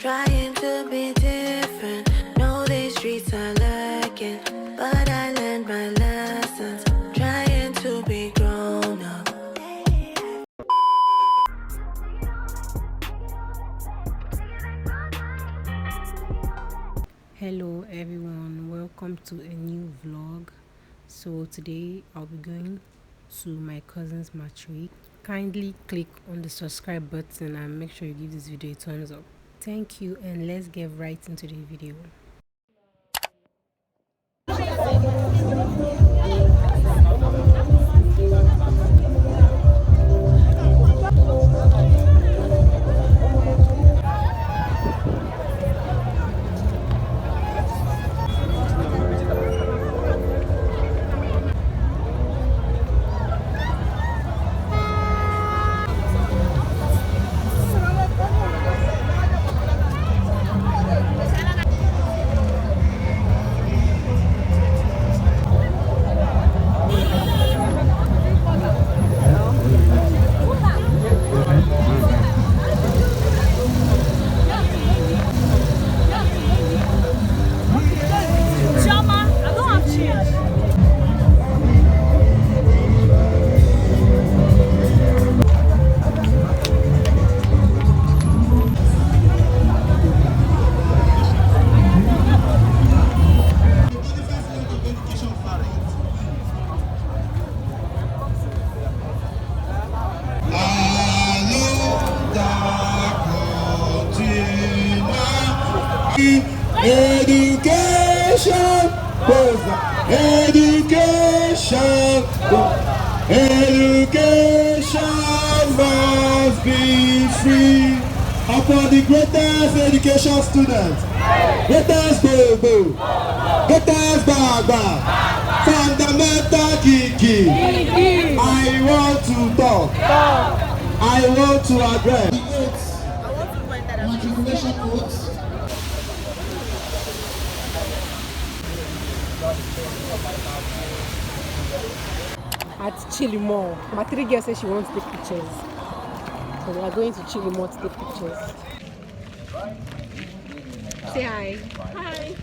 trying to be different. Know these streets are lurking, but I learned my lessons. Trying to be grown up. Hello everyone, welcome to a new vlog. So today I'll be going to my cousin's MATRIC. Kindly click on the subscribe button and make sure you give this video a thumbs up. Thank you, and let's get right into the video. Education must be free. Upon the greatest education students, greatest bobo, greatest baba, fundamental kiki. I want to talk. I want to address matriculation oaths. At Chili Mall, my 3 girls said she wants to take pictures. So we are going to Chili Mall to take pictures. Say hi. Hi.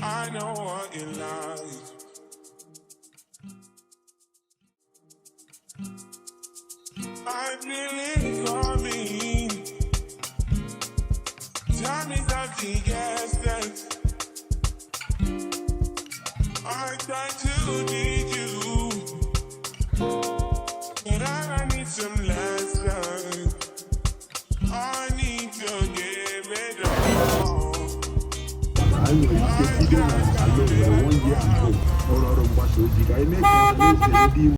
I know what you like. I feel it coming. Time is up to guess. I try to need you, but I need some lessons. I need to give it all. I know it's the video and I know 1 year ago. All out of what you did. I make